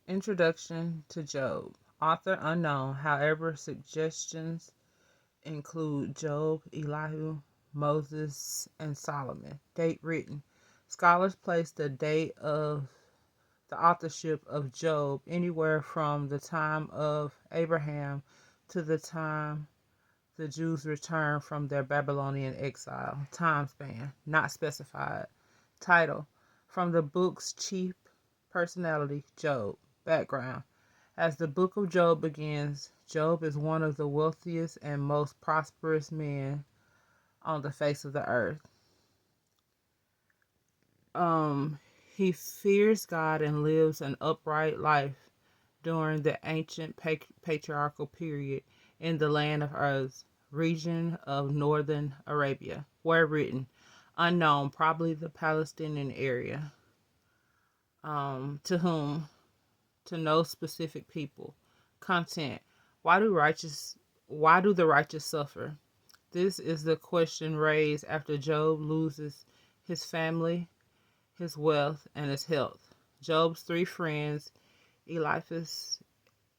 Introduction to Job. Author unknown, however, suggestions include Job, Elihu, Moses, and Solomon. Date written. Scholars place the date of the authorship of Job anywhere from the time of Abraham to the time the Jews returned from their Babylonian exile. Time span not specified. Title from the book's chief personality, Job. Background. As the book of Job begins, Job is one of the wealthiest and most prosperous men on the face of the earth. He fears God and lives an upright life during the ancient patriarchal period in the land of Uz, region of northern Arabia. Where written, unknown, probably the Palestinian area. To whom? To no specific people. Content. Why do the righteous suffer? This is the question raised after Job loses his family, his wealth, and his health. Job's three friends, Eliphaz,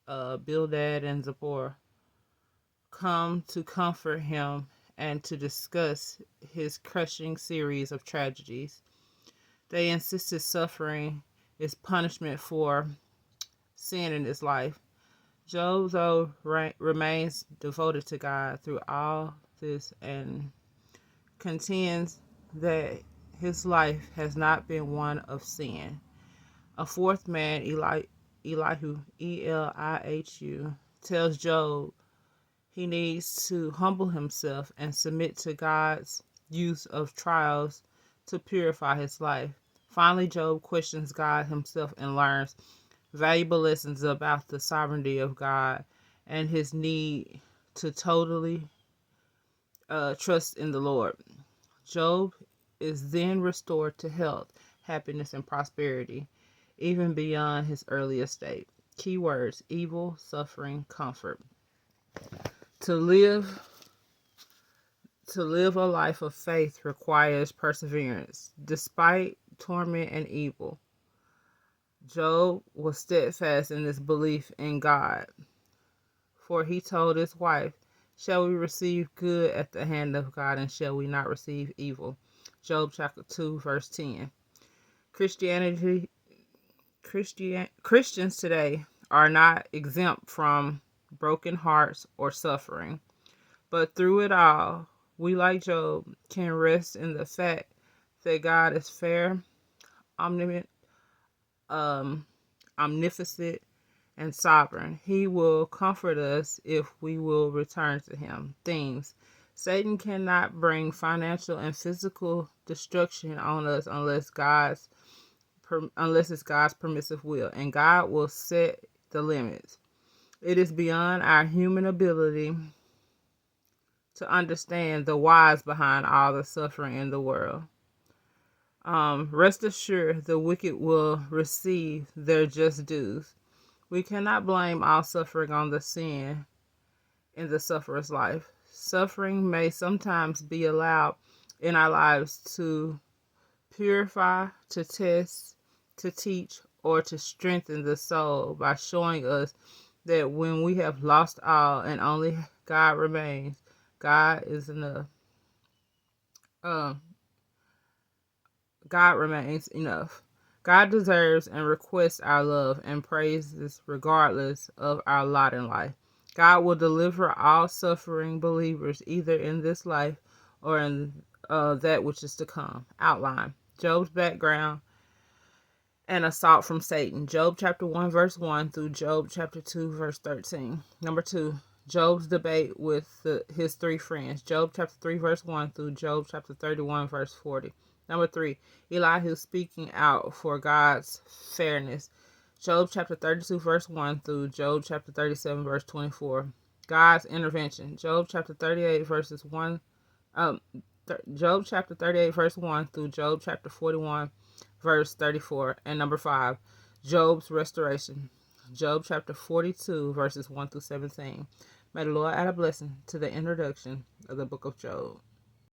Bildad, and Zipporah, come to comfort him and to discuss his crushing series of tragedies. They insist his suffering is punishment for sin in his life. Job, though, remains devoted to God through all this and contends that his life has not been one of sin. A fourth man, Elihu, Elihu, tells Job he needs to humble himself and submit to God's use of trials to purify his life. Finally, Job questions God himself and learns valuable lessons about the sovereignty of God and his need to totally trust in the Lord. Job is then restored to health, happiness, and prosperity, even beyond his earlier state. Keywords: evil, suffering, comfort. To live a life of faith requires perseverance. Despite torment and evil, Job was steadfast in his belief in God. For he told his wife, shall we receive good at the hand of God, and shall we not receive evil? Job chapter 2, verse 10. Christians today are not exempt from broken hearts or suffering. But through it all, we, like Job, can rest in the fact that God is fair, omnipotent, omnipotent, and sovereign. He will comfort us if we will return to him. Themes. Satan cannot bring financial and physical destruction on us unless it's God's permissive will, and God will set the limits. It is beyond our human ability to understand the whys behind all the suffering in the world. Rest assured, the wicked will receive their just dues. We cannot blame all suffering on the sin in the sufferer's life. Suffering may sometimes be allowed in our lives to purify, to test, to teach, or to strengthen the soul by showing us that when we have lost all and only God remains, God is enough. God remains enough. God deserves and requests our love and praises regardless of our lot in life. God will deliver all suffering believers either in this life or in that which is to come. Outline. Job's background and assault from Satan. Job chapter 1 verse 1 through Job chapter 2 verse 13. Number 2. Job's debate with his three friends. Job chapter 3 verse 1 through Job chapter 31 verse 40. Number 3. Elihu speaking out for God's fairness. Job chapter 32 verse 1 through Job chapter 37 verse 24. God's intervention. Job chapter 38 verses 1 Job chapter 38 verse 1 through Job chapter 41 verse 34. And number 5, Job's restoration. Job chapter 42 verses 1 through 17. May the Lord add a blessing to the introduction of the book of Job.